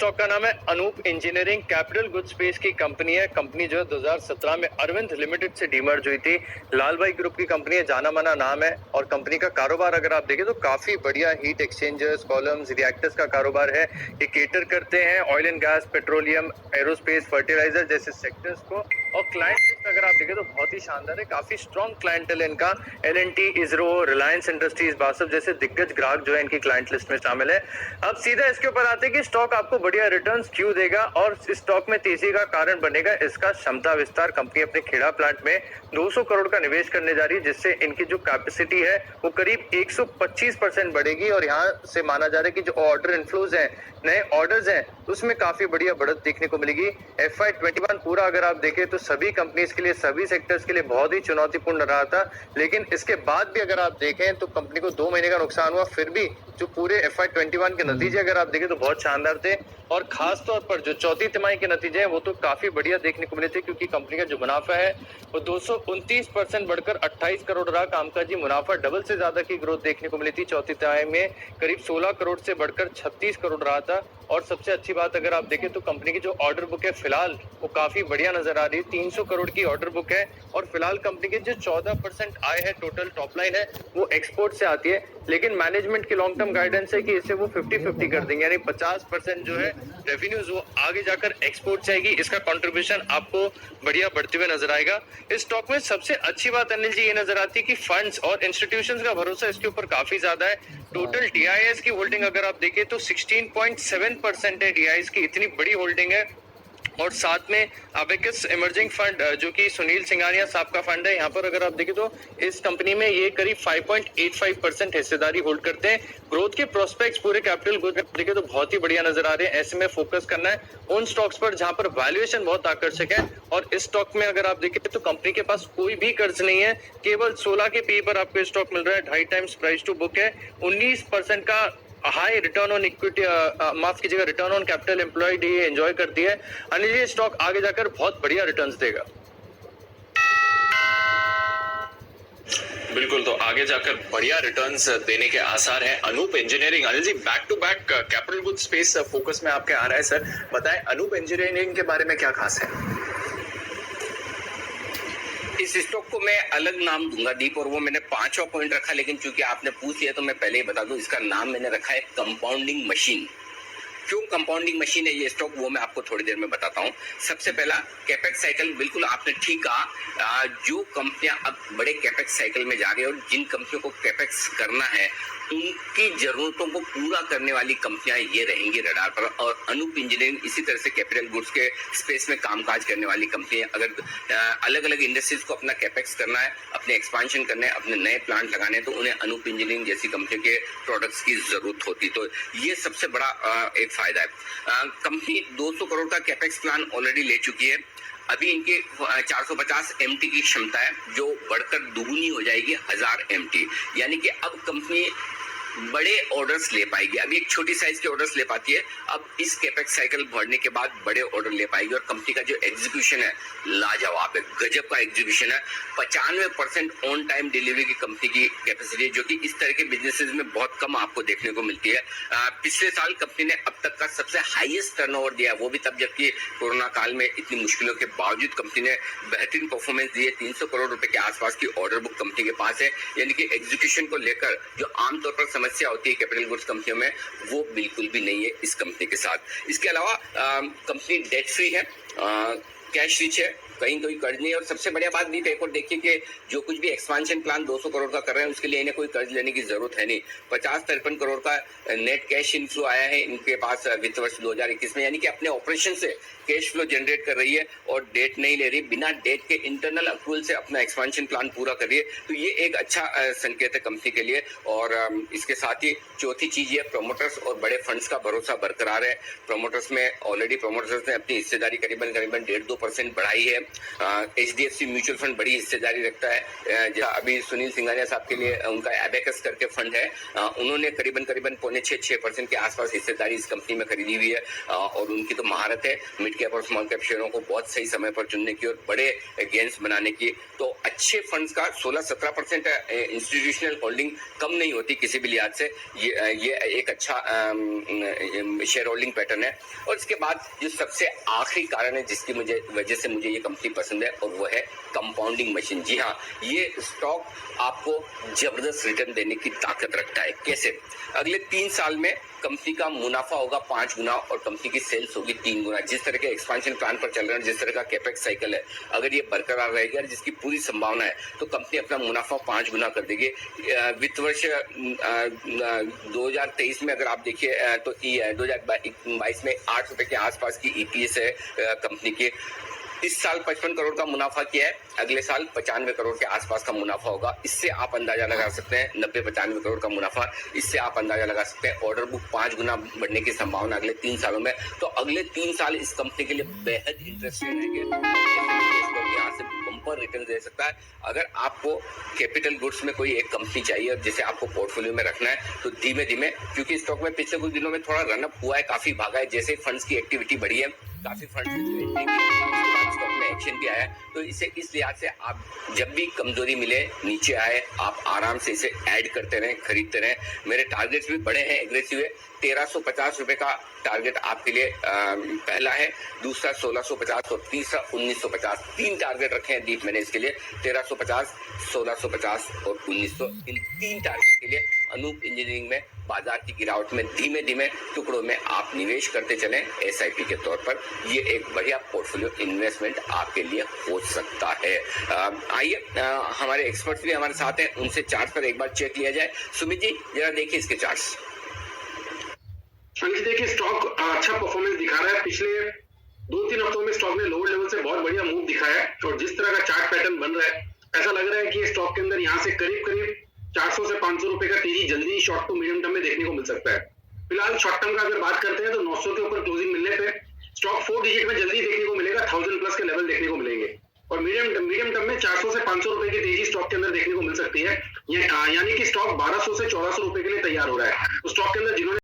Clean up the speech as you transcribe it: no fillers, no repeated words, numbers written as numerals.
Stock का नाम है Anup Engineering, capital good space की कंपनी है। कंपनी जो है 2017 में अरविंद लिमिटेड से डीमर्ज हुई थी। लाल भाई ग्रुप की कंपनी है, जाना माना नाम है। और कंपनी का कारोबार अगर आप देखें तो काफी बढ़िया हीट एक्सचेंजर्स, कॉलम्स, रिएक्टर्स का कारोबार है। ये केटर करते हैं oil and gas, petroleum, aerospace, fertiliser जैसे सेक्टर्स को। और क्लाइंट लिस्ट अगर आप देखें तो बहुत ही शानदार है, काफी स्ट्रॉन्ग क्लाइंटल है इनका। एल&टी, इसरो, रिलायंस इंडस्ट्रीज, बासव जैसे दिग्गज ग्राहक जो है इनकी क्लाइंट लिस्ट में शामिल है। अब सीधा इसके ऊपर आते हैं कि स्टॉक आपको बढ़िया रिटर्न्स क्यों देगा और इस स्टॉक में तेजी का कारण बनेगा इसका क्षमता विस्तार। कंपनी अपने खेड़ा प्लांट में 200 करोड़ का निवेश करने जा रही है, जिससे इनकी जो कैपेसिटी है वो करीब 125% बढ़ेगी। और यहाँ से माना जा रहा है कि जो ऑर्डर इनफ्लोज हैं, नए ऑर्डर्स हैं, उसमें काफी बढ़िया बढ़त देखने को मिलेगी। FY21 पूरा अगर आप देखें तो सभी कंपनीज के लिए, सभी सेक्टर्स के लिए बहुत ही चुनौतीपूर्ण रहा था। लेकिन इसके बाद भी अगर आप देखें तो कंपनी को 2 महीने का नुकसान हुआ, फिर भी जो पूरे FY21 के नतीजे अगर आप देखें तो बहुत शानदार थे। और खास तौर पर जो चौथी तिमाही के नतीजे हैं वो तो काफी बढ़िया देखने को मिले थे, क्योंकि कंपनी का जो मुनाफा है वो 229% बढ़कर 28 करोड़ रहा। कामकाजी मुनाफा डबल से ज्यादा की ग्रोथ देखने को मिली थी। चौथी तिमाही में करीब 16 करोड़ से बढ़कर 36 करोड़ रहा था। और सबसे अच्छी बात अगर आप देखें तो कंपनी की जो ऑर्डर बुक है फिलहाल वो काफी बढ़िया नजर आ रही है। 300 करोड़ की ऑर्डर बुक है। और फिलहाल कंपनी की जो 14% आय है, टोटल टॉप लाइन है, वो एक्सपोर्ट से आती है। लेकिन मैनेजमेंट की लॉन्ग टर्म गाइडेंस है कि इसे वो 50-50 कर देंगे, यानी 50% जो है रेवेन्यूज वो आगे जाकर एक्सपोर्ट जाएगी। इसका कंट्रीब्यूशन आपको बढ़िया बढ़ते हुए नजर आएगा। इस स्टॉक में सबसे अच्छी बात अनिल जी ये नजर आती है कि फंड्स और इंस्टीट्यूशंस का भरोसा इसके ऊपर काफी ज्यादा है। टोटल डीआईएस की होल्डिंग अगर आप देखें तो 16.7% है डीआईएस की, इतनी बड़ी होल्डिंग है। और साथ में अबेकस इमर्जिंग फंड जो कि सुनील सिंघानिया साहब का फंड है, यहाँ पर अगर आप देखें तो इस कंपनी में ये करीब 5.85% हिस्सेदारी होल्ड करते हैं। ग्रोथ के प्रोस्पेक्ट्स पूरे कैपिटल ग्रोथ देखें तो बहुत ही बढ़िया नजर आ रहे हैं। ऐसे में फोकस करना है उन स्टॉक्स पर जहां पर वैल्यूएशन बहुत आकर्षक है। और इस स्टॉक में अगर आप देखें तो कंपनी के पास कोई भी कर्ज नहीं है, केवल 16 के पी पर आपको स्टॉक मिल रहा है। 2.5 टाइम्स प्राइस टू बुक है। 19% का हाई रिटर्न ऑन इक्विटी, माफ कीजिएगा, रिटर्न ऑन कैपिटल एम्प्लॉयड ये एंजॉय करती है। अनिल जी स्टॉक आगे जाकर बहुत बढ़िया रिटर्न्स देगा। बिल्कुल, तो आगे जाकर बढ़िया रिटर्न्स देने के आसार हैं Anup Engineering. Anil ji back to back capital good space focus में आपके आ रहा है सर, बताएं अनूप इंजीनियरिंग के बारे में क्या खास है? इस स्टॉक को मैं अलग नाम दूंगा दीप, और वो मैंने 5वां पॉइंट रखा, लेकिन चूंकि आपने पूछ लिया तो मैं पहले ही बता दूं, इसका नाम मैंने रखा है कंपाउंडिंग मशीन। क्यों कंपाउंडिंग मशीन है ये स्टॉक, वो मैं आपको थोड़ी देर में बताता हूँ। सबसे पहला कैपेक्स साइकिल, बिल्कुल आपने ठीक कहा। जो कंपनियां अब बड़े कैपेक्स साइकिल में जा रही है और जिन कंपनियों को कैपेक्स करना है उनकी जरूरतों को पूरा करने वाली कंपनियां ये रहेंगी रडार पर। और अनूप इंजीनियरिंग इसी तरह से कैपिटल गुड्स के स्पेस में कामकाज करने वाली कंपनी है। अगर अलग अलग इंडस्ट्रीज को अपना कैपेक्स करना है, अपने एक्सपांशन करना है, अपने नए प्लांट लगाने हैं, तो उन्हें अनूप इंजीनियरिंग जैसी कंपनी के प्रोडक्ट्स की जरूरत होती। तो ये सबसे बड़ा एक फायदा है। कंपनी 200 करोड़ का कैपेक्स प्लान ऑलरेडी ले चुकी है। अभी इनकी 450 MT की क्षमता है, जो बढ़कर दुगुनी हो जाएगी 1000 MT। यानी कि अब कंपनी बड़े ऑर्डर्स ले पाएगी। अभी एक छोटी साइज के ऑर्डर्स ले पाती है, अब इस कैपेक्स साइकिल बढ़ने के बाद बड़े ऑर्डर ले पाएगी। और कंपनी का जो एग्जीक्यूशन है लाजवाब है, गजब का एग्जीक्यूशन है। 95% ऑन टाइम डिलीवरी की कंपनी की कैपेसिटी है, जो कि इस तरह के बिजनेसेस में बहुत कम आपको देखने को मिलती है। पिछले साल कंपनी ने अब तक का सबसे हाईएस्ट टर्नओवर दिया, वो भी तब जबकि कोरोना काल में इतनी मुश्किलों के बावजूद कंपनी ने बेहतरीन परफॉर्मेंस दी है। 300 करोड़ रुपए के आसपास की ऑर्डर बुक कंपनी के पास है। यानी कि एग्जीक्यूशन को लेकर जो आमतौर पर समस्या होती है कैपिटल गुड्स कंपनियों में, वो बिल्कुल भी नहीं है इस कंपनी के साथ। इसके अलावा कंपनी डेट फ्री है, कैश रिच है, कहीं कोई कर्ज नहीं है। और सबसे बढ़िया बात भी एक और देखिए कि जो कुछ भी एक्सपांशन प्लान 200 करोड़ का कर रहे हैं उसके लिए इन्हें कोई कर्ज लेने की जरूरत है नहीं। 50-53 करोड़ का नेट कैश इनफ्लो आया है इनके पास वित्त वर्ष 2021 में, यानी कि अपने ऑपरेशन से कैश फ्लो जनरेट कर रही है और डेट नहीं ले रही, बिना डेट के इंटरनल अप्रूवल से अपना एक्सपांशन प्लान पूरा कर रही है। तो ये एक अच्छा संकेत है कंपनी के लिए। और इसके साथ ही चौथी चीज ये प्रमोटर्स और बड़े फंड्स का भरोसा बरकरार है। प्रमोटर्स में ऑलरेडी प्रमोटर्स ने अपनी हिस्सेदारी करीबन 1.5-2% बढ़ाई है। HDFC म्यूचुअल फंड बड़ी हिस्सेदारी रखता है। जहाँ अभी सुनील सिंघानिया साहब के लिए उनका एबेकस करके फंड है, उन्होंने करीबन 5.6% के आसपास हिस्सेदारी इस कंपनी में खरीदी हुई है। और उनकी तो महारत है मिड कैप और स्मॉल कैप शेयरों को बहुत सही समय पर चुनने की और बड़े गेन्स बनाने की। तो अच्छे फंड्स का 16-17% इंस्टीट्यूशनल होल्डिंग कम नहीं होती किसी भी लिहाज से। ये एक अच्छा शेयर होल्डिंग पैटर्न है। और इसके बाद जो सबसे आखिरी कारण है जिसकी वजह से मुझे ये कंपनी पसंद है, और वो है कंपाउंडिंग मशीन। जी हाँ, ये स्टॉक आपको जबरदस्त रिटर्न देने की ताकत रखता है। कैसे? अगले 3 साल में कंपनी का मुनाफा होगा 5 गुना और कंपनी की सेल्स होगी 3 गुना। जिस तरह के एक्सपेंशन प्लान पर चल रहे हैं, जिस तरह का कैपेक्स साइकिल है, अगर ये बरकरार रहेगा और जिसकी पूरी संभावना है, तो कंपनी अपना मुनाफा 5 गुना कर देगी। वित्त वर्ष 2023 में अगर आप देखिए तो 2022 में 8 रुपए के आसपास की EPS है कंपनी की। इस साल 55 करोड़ का मुनाफा किया है, अगले साल 95 करोड़ के आसपास का मुनाफा होगा। इससे आप अंदाजा लगा सकते हैं 90-95 करोड़ का मुनाफा, इससे आप अंदाजा लगा सकते हैं ऑर्डर बुक 5 गुना बढ़ने की संभावना अगले 3 सालों में। तो अगले 3 साल इस कंपनी के लिए बेहद इंटरेस्टिंग रहेंगे। यहाँ से बम्पर रिटर्न दे सकता है। अगर आपको कैपिटल गुड्स में कोई एक कंपनी चाहिए और जिसे आपको पोर्टफोलियो में रखना है, तो धीमे धीमे, क्योंकि स्टॉक में पिछले कुछ दिनों में थोड़ा रनअप हुआ है, काफी भागा है, जैसे फंड्स की एक्टिविटी बढ़ी है, काफी फंड्स स्टॉक में एक्शन भी आया, तो इसे इस लिहाज से आप जब भी कमजोरी मिले, नीचे आए, आप आराम से इसे ऐड करते रहें, खरीदते रहें। मेरे टारगेट्स भी बड़े हैं, एग्रेसिव है। 1350 रुपए का टारगेट आपके लिए पहला है, दूसरा 1650 और तीसरा 1950। 3 टारगेट रखे हैं दीप मैंने इसके लिए, 1350, 1650 और 1900। इन 3 टारगेट के लिए अनूप इंजीनियरिंग में बाजार की गिरावट में धीमे धीमे टुकड़ों में आप निवेश करते चलें SIP के तौर पर। ये एक बढ़िया पोर्टफोलियो इन्वेस्टमेंट आपके लिए हो सकता है। आइए हमारे एक्सपर्ट्स भी हमारे साथ हैं, उनसे चार्ट पर एक बार चेक लिया जाए। सुमित जी, जरा देखिए इसके चार्ट्स। देखिए, स्टॉक अच्छा परफॉर्मेंस दिखा रहा है। पिछले 2-3 हफ्तों में स्टॉक ने लोअर लेवल से बहुत बढ़िया मूव दिखाया है, और जिस तरह का चार्ट पैटर्न बन रहा है, ऐसा लग रहा है कि स्टॉक के अंदर यहाँ से करीब 400 से 500 रुपए का तेजी जल्दी शॉर्ट टू मीडियम टर्म में देखने को मिल सकता है। फिलहाल शॉर्ट टर्म का अगर बात करते हैं तो 900 के ऊपर क्लोजिंग मिलने पे स्टॉक 4 डिजिट में जल्दी देखने को मिलेगा, 1000 प्लस के लेवल देखने को मिलेंगे। और मीडियम टर्म में 400 से 500 रुपए की तेजी स्टॉक के अंदर देखने को मिल सकती है। यानी कि स्टॉक 1200 से 1400 रुपए के लिए तैयार हो रहा है। तो स्टॉक के अंदर जिन्होंने